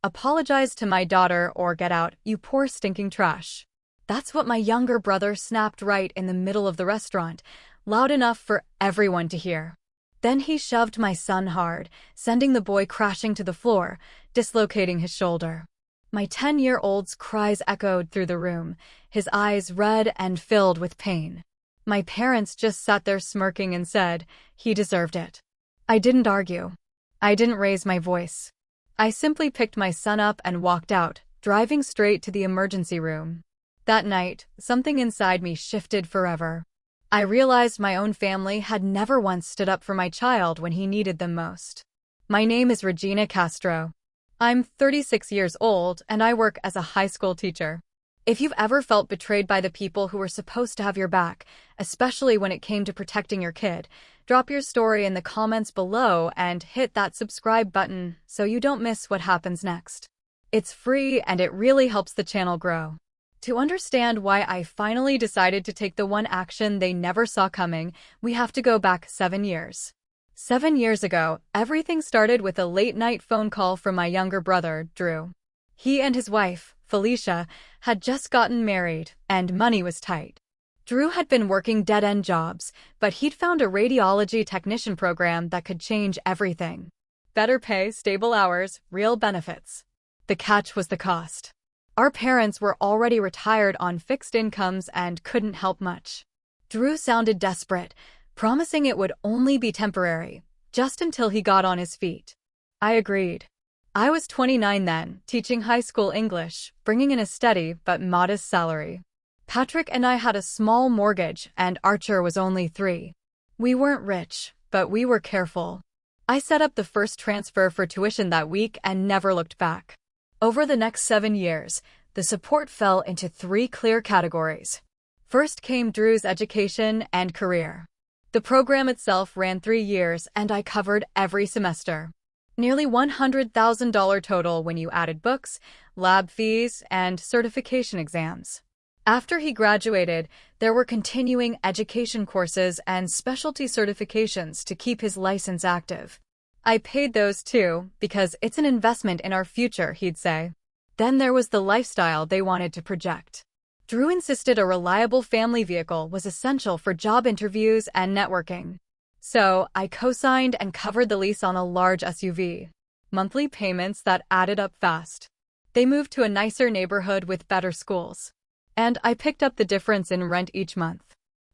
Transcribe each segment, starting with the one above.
apologize to my daughter or get out, you poor stinking trash." That's what my younger brother snapped right in the middle of the restaurant, loud enough for everyone to hear. Then he shoved my son hard, sending the boy crashing to the floor, dislocating his shoulder. My 10-year-old's cries echoed through the room, his eyes red and filled with pain. My parents just sat there smirking and said, "He deserved it." I didn't argue. I didn't raise my voice. I simply picked my son up and walked out, driving straight to the emergency room. That night, something inside me shifted forever. I realized my own family had never once stood up for my child when he needed them most. My name is Regina Castro. I'm 36 years old and I work as a high school teacher. If you've ever felt betrayed by the people who were supposed to have your back, especially when it came to protecting your kid, drop your story in the comments below and hit that subscribe button so you don't miss what happens next. It's free and it really helps the channel grow. To understand why I finally decided to take the one action they never saw coming, we have to go back 7 years. 7 years ago, everything started with a late-night phone call from my younger brother, Drew. He and his wife, Felicia, had just gotten married, and money was tight. Drew had been working dead-end jobs, but he'd found a radiology technician program that could change everything. Better pay, stable hours, real benefits. The catch was the cost. Our parents were already retired on fixed incomes and couldn't help much. Drew sounded desperate, promising it would only be temporary, just until he got on his feet. I agreed. I was 29 then, teaching high school English, bringing in a steady but modest salary. Patrick and I had a small mortgage, and Archer was only 3. We weren't rich, but we were careful. I set up the first transfer for tuition that week and never looked back. Over the next 7 years, the support fell into 3 clear categories. First came Drew's education and career. The program itself ran 3 years and I covered every semester. Nearly $100,000 total when you added books, lab fees, and certification exams. After he graduated, there were continuing education courses and specialty certifications to keep his license active. I paid those too, because it's an investment in our future, he'd say. Then there was the lifestyle they wanted to project. Drew insisted a reliable family vehicle was essential for job interviews and networking. So, I co-signed and covered the lease on a large SUV. Monthly payments that added up fast. They moved to a nicer neighborhood with better schools. And I picked up the difference in rent each month.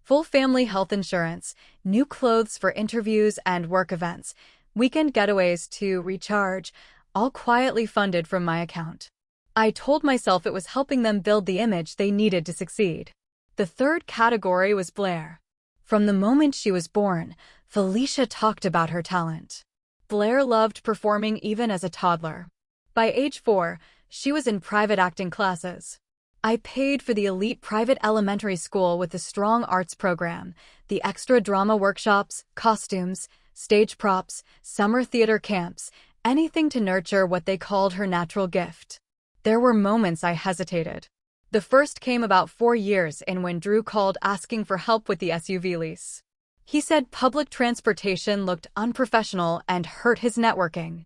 Full family health insurance, new clothes for interviews and work events, weekend getaways to recharge, all quietly funded from my account. I told myself it was helping them build the image they needed to succeed. The third category was Blair. From the moment she was born, Felicia talked about her talent. Blair loved performing even as a toddler. By age 4, she was in private acting classes. I paid for the elite private elementary school with the strong arts program, the extra drama workshops, costumes, stage props, summer theater camps, anything to nurture what they called her natural gift. There were moments I hesitated. The first came about 4 years in when Drew called asking for help with the SUV lease. He said public transportation looked unprofessional and hurt his networking.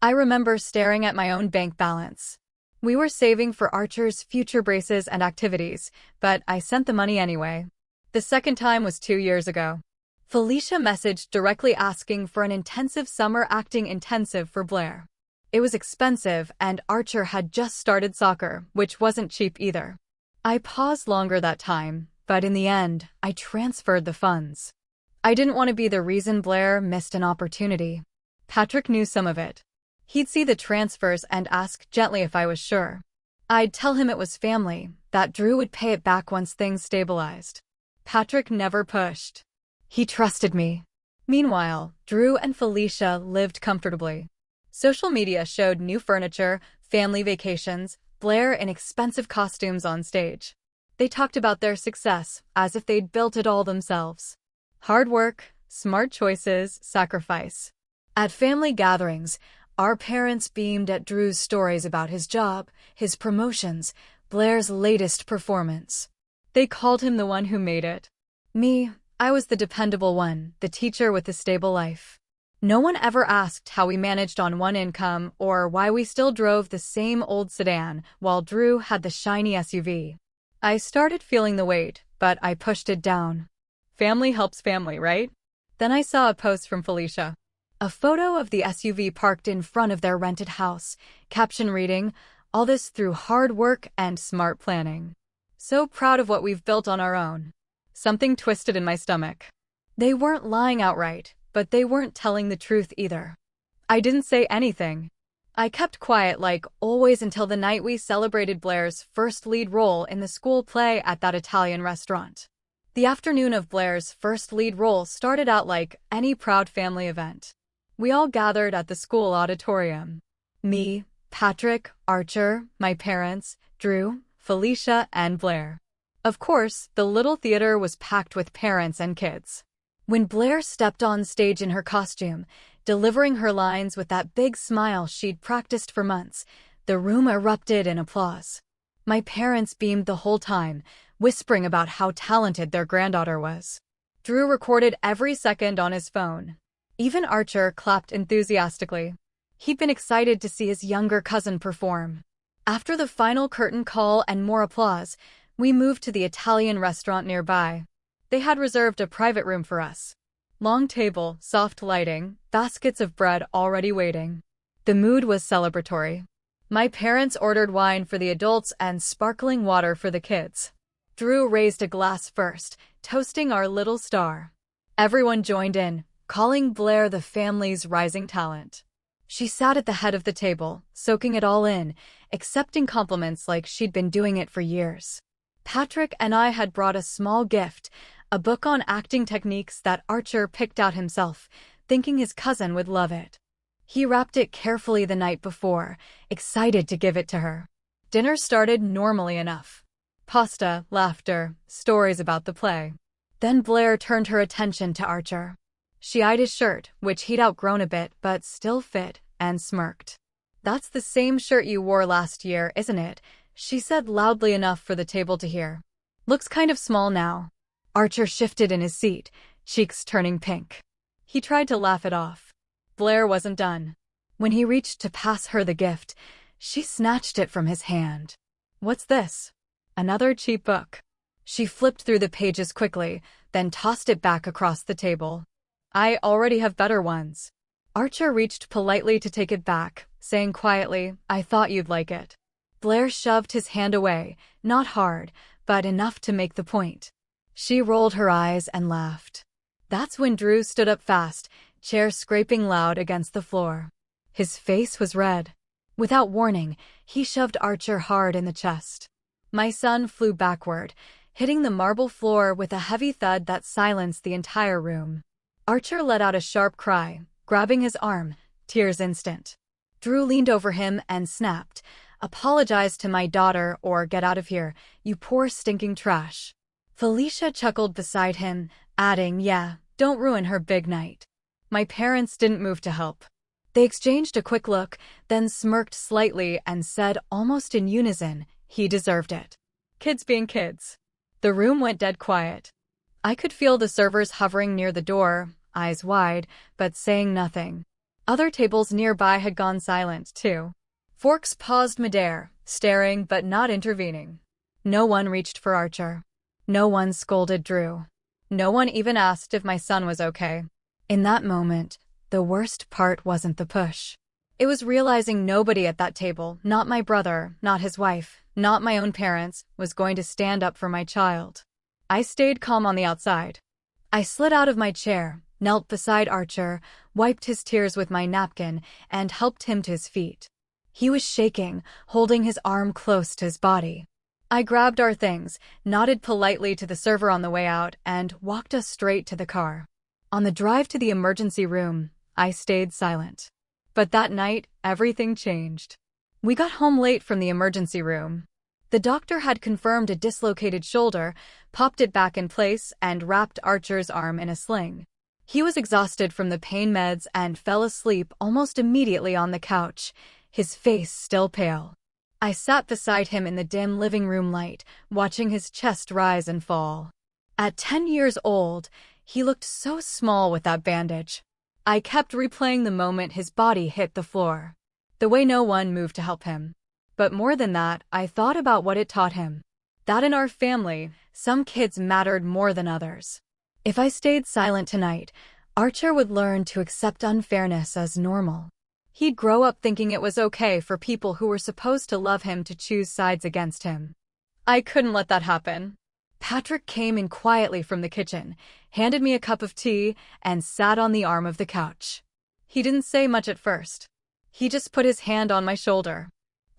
I remember staring at my own bank balance. We were saving for Archer's future braces and activities, but I sent the money anyway. The second time was 2 years ago. Felicia messaged directly asking for an intensive summer acting intensive for Blair. It was expensive, and Archer had just started soccer, which wasn't cheap either. I paused longer that time, but in the end, I transferred the funds. I didn't want to be the reason Blair missed an opportunity. Patrick knew some of it. He'd see the transfers and ask gently if I was sure. I'd tell him it was family, that Drew would pay it back once things stabilized. Patrick never pushed. He trusted me. Meanwhile, Drew and Felicia lived comfortably. Social media showed new furniture, family vacations, Blair in expensive costumes on stage. They talked about their success as if they'd built it all themselves. Hard work, smart choices, sacrifice. At family gatherings, our parents beamed at Drew's stories about his job, his promotions, Blair's latest performance. They called him the one who made it. Me, I was the dependable one, the teacher with the stable life. No one ever asked how we managed on one income or why we still drove the same old sedan while Drew had the shiny SUV. I started feeling the weight, but I pushed it down. Family helps family, right? Then I saw a post from Felicia. A photo of the SUV parked in front of their rented house, caption reading, "All this through hard work and smart planning. So proud of what we've built on our own." Something twisted in my stomach. They weren't lying outright, but they weren't telling the truth either. I didn't say anything. I kept quiet like always until the night we celebrated Blair's first lead role in the school play at that Italian restaurant. The afternoon of Blair's first lead role started out like any proud family event. We all gathered at the school auditorium. Me, Patrick, Archer, my parents, Drew, Felicia, and Blair. Of course, the little theater was packed with parents and kids. When Blair stepped on stage in her costume, delivering her lines with that big smile she'd practiced for months, the room erupted in applause. My parents beamed the whole time, whispering about how talented their granddaughter was. Drew recorded every second on his phone. Even Archer clapped enthusiastically. He'd been excited to see his younger cousin perform. After the final curtain call and more applause, we moved to the Italian restaurant nearby. They had reserved a private room for us. Long table, soft lighting, baskets of bread already waiting. The mood was celebratory. My parents ordered wine for the adults and sparkling water for the kids. Drew raised a glass first, toasting our little star. Everyone joined in, calling Blair the family's rising talent. She sat at the head of the table, soaking it all in, accepting compliments like she'd been doing it for years. Patrick and I had brought a small gift, a book on acting techniques that Archer picked out himself, thinking his cousin would love it. He wrapped it carefully the night before, excited to give it to her. Dinner started normally enough. Pasta, laughter, stories about the play. Then Blair turned her attention to Archer. She eyed his shirt, which he'd outgrown a bit but still fit, and smirked. "That's the same shirt you wore last year, isn't it?" she said loudly enough for the table to hear. "Looks kind of small now." Archer shifted in his seat, cheeks turning pink. He tried to laugh it off. Blair wasn't done. When he reached to pass her the gift, she snatched it from his hand. "What's this?" "Another cheap book." She flipped through the pages quickly, then tossed it back across the table. "I already have better ones." Archer reached politely to take it back, saying quietly, "I thought you'd like it." Blair shoved his hand away, not hard, but enough to make the point. She rolled her eyes and laughed. That's when Drew stood up fast, chair scraping loud against the floor. His face was red. Without warning, he shoved Archer hard in the chest. My son flew backward, hitting the marble floor with a heavy thud that silenced the entire room. Archer let out a sharp cry, grabbing his arm, tears instant. Drew leaned over him and snapped, "Apologize to my daughter or get out of here, you poor stinking trash." Felicia chuckled beside him, adding, "Yeah, don't ruin her big night." My parents didn't move to help. They exchanged a quick look, then smirked slightly and said almost in unison, "He deserved it." Kids being kids. The room went dead quiet. I could feel the servers hovering near the door, eyes wide, but saying nothing. Other tables nearby had gone silent, too. Forks paused midair, staring but not intervening. No one reached for Archer. No one scolded Drew. No one even asked if my son was okay. In that moment, the worst part wasn't the push. It was realizing nobody at that table, not my brother, not his wife, not my own parents, was going to stand up for my child. I stayed calm on the outside. I slid out of my chair, knelt beside Archer, wiped his tears with my napkin, and helped him to his feet. He was shaking, holding his arm close to his body. I grabbed our things, nodded politely to the server on the way out, and walked us straight to the car. On the drive to the emergency room, I stayed silent. But that night, everything changed. We got home late from the emergency room. The doctor had confirmed a dislocated shoulder, popped it back in place, and wrapped Archer's arm in a sling. He was exhausted from the pain meds and fell asleep almost immediately on the couch, his face still pale. I sat beside him in the dim living room light, watching his chest rise and fall. At 10 years old, he looked so small with that bandage. I kept replaying the moment his body hit the floor. The way no one moved to help him. But more than that, I thought about what it taught him. That in our family, some kids mattered more than others. If I stayed silent tonight, Archer would learn to accept unfairness as normal. He'd grow up thinking it was okay for people who were supposed to love him to choose sides against him. I couldn't let that happen. Patrick came in quietly from the kitchen, handed me a cup of tea, and sat on the arm of the couch. He didn't say much at first. He just put his hand on my shoulder.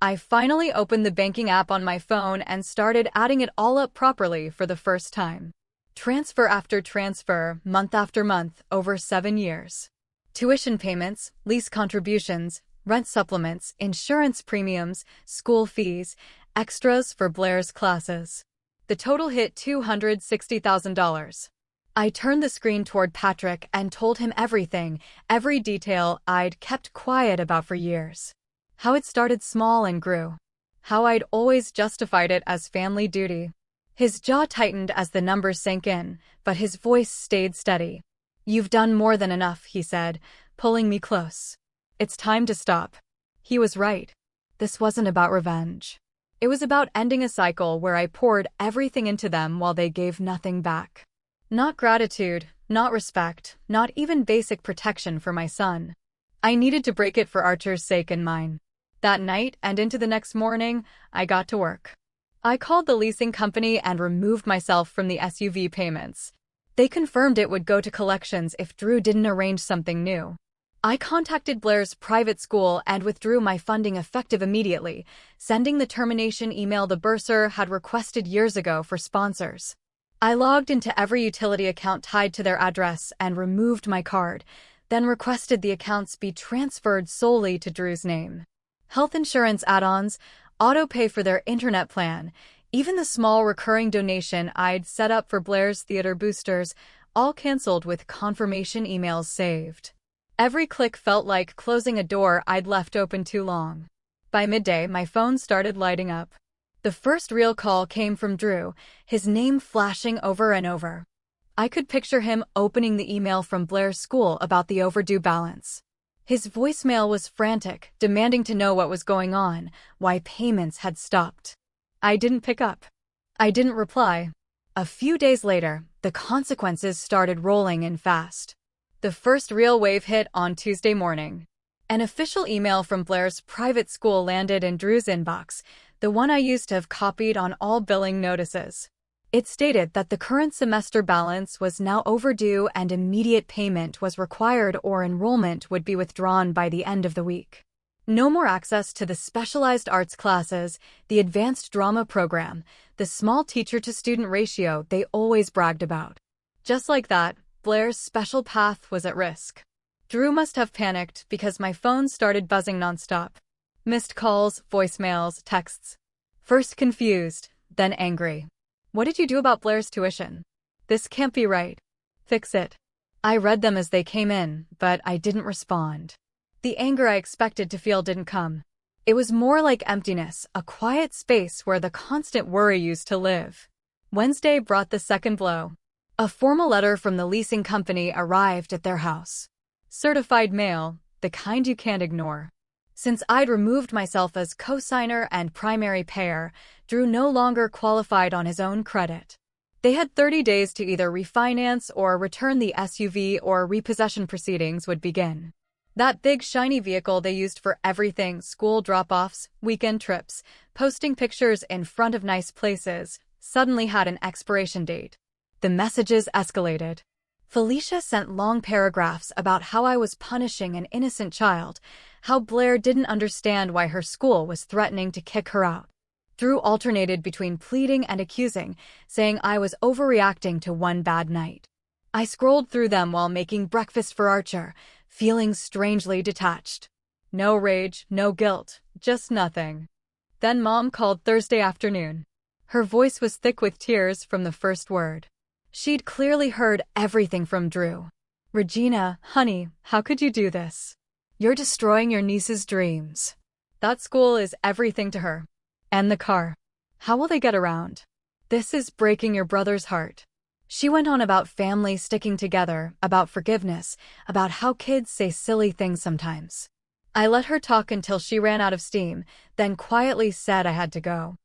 I finally opened the banking app on my phone and started adding it all up properly for the first time. Transfer after transfer, month after month, over 7 years. Tuition payments, lease contributions, rent supplements, insurance premiums, school fees, extras for Blair's classes. The total hit $260,000. I turned the screen toward Patrick and told him everything, every detail I'd kept quiet about for years. How it started small and grew. How I'd always justified it as family duty. His jaw tightened as the numbers sank in, but his voice stayed steady. "You've done more than enough," he said, pulling me close. "It's time to stop." He was right. This wasn't about revenge. It was about ending a cycle where I poured everything into them while they gave nothing back. Not gratitude, not respect, not even basic protection for my son. I needed to break it for Archer's sake and mine. That night and into the next morning, I got to work. I called the leasing company and removed myself from the SUV payments. They confirmed it would go to collections if Drew didn't arrange something new. I contacted Blair's private school and withdrew my funding effective immediately, sending the termination email the bursar had requested years ago for sponsors. I logged into every utility account tied to their address and removed my card, then requested the accounts be transferred solely to Drew's name. Health insurance add-ons, auto-pay for their internet plan, even the small recurring donation I'd set up for Blair's theater boosters, all canceled with confirmation emails saved. Every click felt like closing a door I'd left open too long. By midday, my phone started lighting up. The first real call came from Drew, his name flashing over and over. I could picture him opening the email from Blair's school about the overdue balance. His voicemail was frantic, demanding to know what was going on, why payments had stopped. I didn't pick up. I didn't reply. A few days later, the consequences started rolling in fast. The first real wave hit on Tuesday morning. An official email from Blair's private school landed in Drew's inbox, the one I used to have copied on all billing notices. It stated that the current semester balance was now overdue and immediate payment was required or enrollment would be withdrawn by the end of the week. No more access to the specialized arts classes, the advanced drama program, the small teacher-to-student ratio they always bragged about. Just like that, Blair's special path was at risk. Drew must have panicked because my phone started buzzing nonstop. Missed calls, voicemails, texts. First confused, then angry. "What did you do about Blair's tuition? This can't be right. Fix it." I read them as they came in, but I didn't respond. The anger I expected to feel didn't come. It was more like emptiness, a quiet space where the constant worry used to live. Wednesday brought the second blow. A formal letter from the leasing company arrived at their house. Certified mail, the kind you can't ignore. Since I'd removed myself as co-signer and primary payer, Drew no longer qualified on his own credit. They had 30 days to either refinance or return the SUV or repossession proceedings would begin. That big shiny vehicle they used for everything, school drop-offs, weekend trips, posting pictures in front of nice places, suddenly had an expiration date. The messages escalated. Felicia sent long paragraphs about how I was punishing an innocent child, how Blair didn't understand why her school was threatening to kick her out. Drew alternated between pleading and accusing, saying I was overreacting to one bad night. I scrolled through them while making breakfast for Archer, feeling strangely detached. No rage, no guilt, just nothing. Then Mom called Thursday afternoon. Her voice was thick with tears from the first word. She'd clearly heard everything from Drew. "Regina, honey, how could you do this? You're destroying your niece's dreams. That school is everything to her. And the car. How will they get around? This is breaking your brother's heart." She went on about family sticking together, about forgiveness, about how kids say silly things sometimes. I let her talk until she ran out of steam, then quietly said I had to go.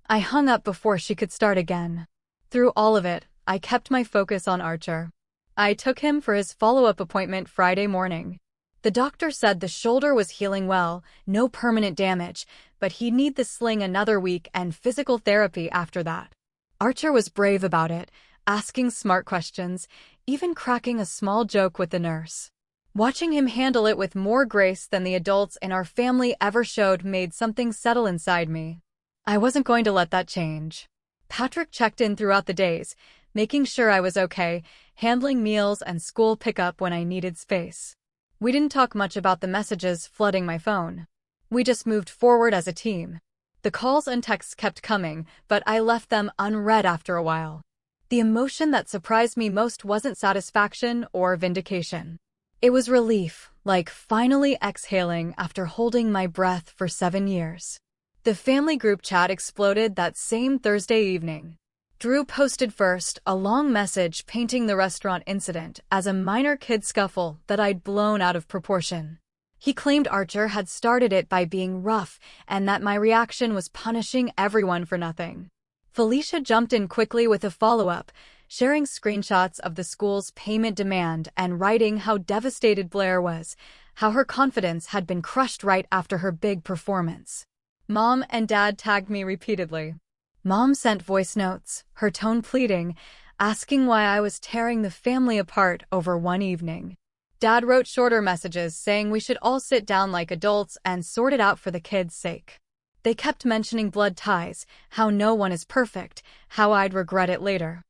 I hung up before she could start again. Through all of it, I kept my focus on Archer. I took him for his follow-up appointment Friday morning. The doctor said the shoulder was healing well, no permanent damage, but he'd need the sling another week and physical therapy after that. Archer was brave about it, asking smart questions, even cracking a small joke with the nurse. Watching him handle it with more grace than the adults in our family ever showed made something settle inside me. I wasn't going to let that change. Patrick checked in throughout the days, making sure I was okay, handling meals and school pickup when I needed space. We didn't talk much about the messages flooding my phone. We just moved forward as a team. The calls and texts kept coming, but I left them unread after a while. The emotion that surprised me most wasn't satisfaction or vindication. It was relief, like finally exhaling after holding my breath for 7 years. The family group chat exploded that same Thursday evening. Drew posted first a long message painting the restaurant incident as a minor kid scuffle that I'd blown out of proportion. He claimed Archer had started it by being rough and that my reaction was punishing everyone for nothing. Felicia jumped in quickly with a follow-up, sharing screenshots of the school's payment demand and writing how devastated Blair was, how her confidence had been crushed right after her big performance. Mom and Dad tagged me repeatedly. Mom sent voice notes, her tone pleading, asking why I was tearing the family apart over one evening. Dad wrote shorter messages saying we should all sit down like adults and sort it out for the kids' sake. They kept mentioning blood ties, how no one is perfect, how I'd regret it later.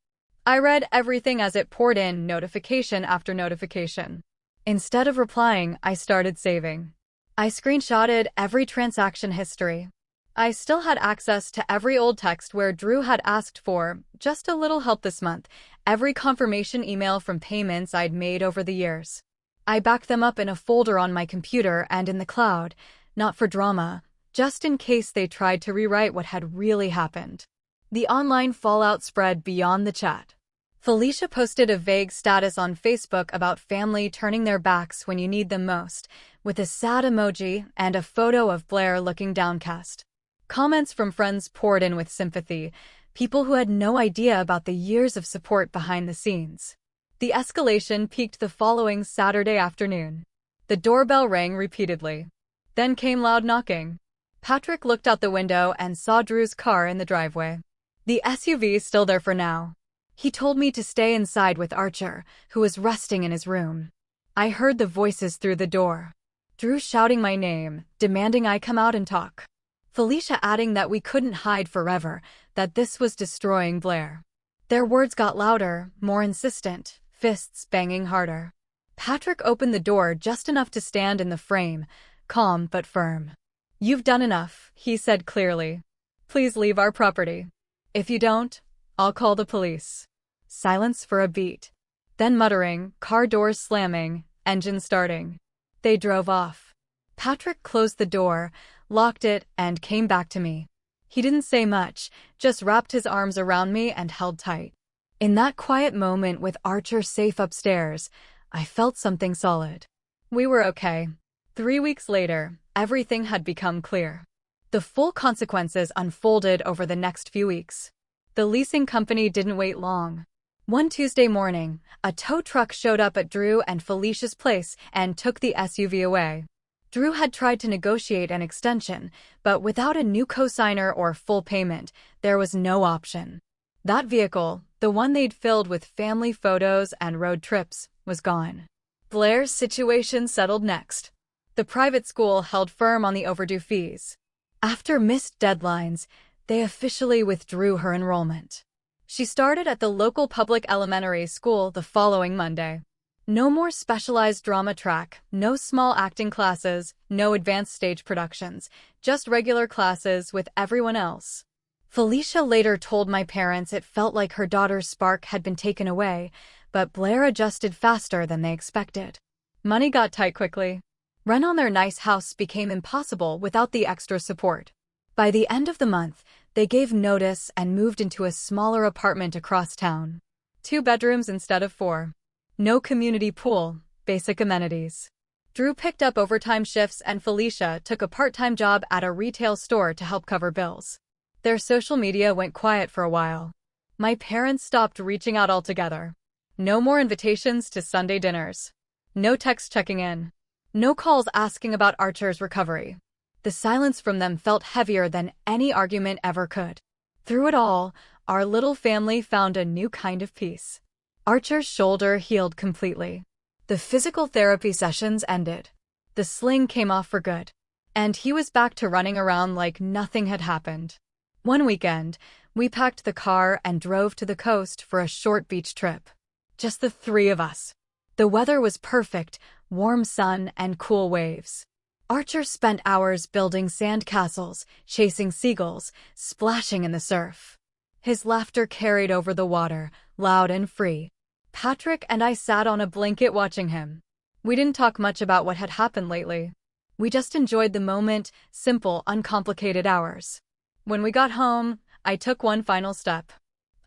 I read everything as it poured in, notification after notification. Instead of replying, I started saving. I screenshotted every transaction history. I still had access to every old text where Drew had asked for just a little help this month, every confirmation email from payments I'd made over the years. I backed them up in a folder on my computer and in the cloud, not for drama, just in case they tried to rewrite what had really happened. The online fallout spread beyond the chat. Felicia posted a vague status on Facebook about family turning their backs when you need them most, with a sad emoji and a photo of Blair looking downcast. Comments from friends poured in with sympathy, people who had no idea about the years of support behind the scenes. The escalation peaked the following Saturday afternoon. The doorbell rang repeatedly. Then came loud knocking. Patrick looked out the window and saw Drew's car in the driveway. The SUV still there for now. He told me to stay inside with Archer, who was resting in his room. I heard the voices through the door. Drew shouting my name, demanding I come out and talk. Felicia adding that we couldn't hide forever, that this was destroying Blair. Their words got louder, more insistent, fists banging harder. Patrick opened the door just enough to stand in the frame, calm but firm. "You've done enough," he said clearly. "Please leave our property. If you don't, I'll call the police." Silence for a beat. Then muttering, car doors slamming, engine starting. They drove off. Patrick closed the door, locked it, and came back to me. He didn't say much, just wrapped his arms around me and held tight. In that quiet moment with Archer safe upstairs, I felt something solid. We were okay. 3 weeks later, everything had become clear. The full consequences unfolded over the next few weeks. The leasing company didn't wait long. One Tuesday morning, a tow truck showed up at Drew and Felicia's place and took the SUV away. Drew had tried to negotiate an extension, but without a new cosigner or full payment, there was no option. That vehicle, the one they'd filled with family photos and road trips, was gone. Blair's situation settled next. The private school held firm on the overdue fees. After missed deadlines, they officially withdrew her enrollment. She started at the local public elementary school the following Monday. No more specialized drama track, no small acting classes, no advanced stage productions, just regular classes with everyone else. Felicia later told my parents it felt like her daughter's spark had been taken away, but Blair adjusted faster than they expected. Money got tight quickly. Rent on their nice house became impossible without the extra support. By the end of the month, they gave notice and moved into a smaller apartment across town. 2 bedrooms instead of 4. No community pool, basic amenities. Drew picked up overtime shifts and Felicia took a part-time job at a retail store to help cover bills. Their social media went quiet for a while. My parents stopped reaching out altogether. No more invitations to Sunday dinners. No text checking in. No calls asking about Archer's recovery. The silence from them felt heavier than any argument ever could. Through it all, our little family found a new kind of peace. Archer's shoulder healed completely. The physical therapy sessions ended. The sling came off for good. And he was back to running around like nothing had happened. One weekend, we packed the car and drove to the coast for a short beach trip. Just the 3 of us. The weather was perfect, warm sun and cool waves. Archer spent hours building sand castles, chasing seagulls, splashing in the surf. His laughter carried over the water, loud and free. Patrick and I sat on a blanket watching him. We didn't talk much about what had happened lately. We just enjoyed the moment, simple, uncomplicated hours. When we got home, I took one final step.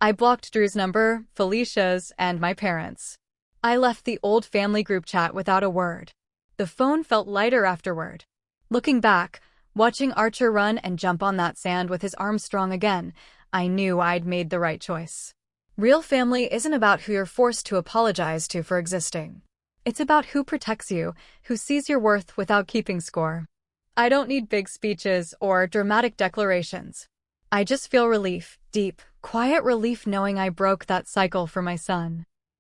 I blocked Drew's number, Felicia's, and my parents'. I left the old family group chat without a word. The phone felt lighter afterward. Looking back, watching Archer run and jump on that sand with his arms strong again, I knew I'd made the right choice. Real family isn't about who you're forced to apologize to for existing. It's about who protects you, who sees your worth without keeping score. I don't need big speeches or dramatic declarations. I just feel relief, deep, quiet relief knowing I broke that cycle for my son.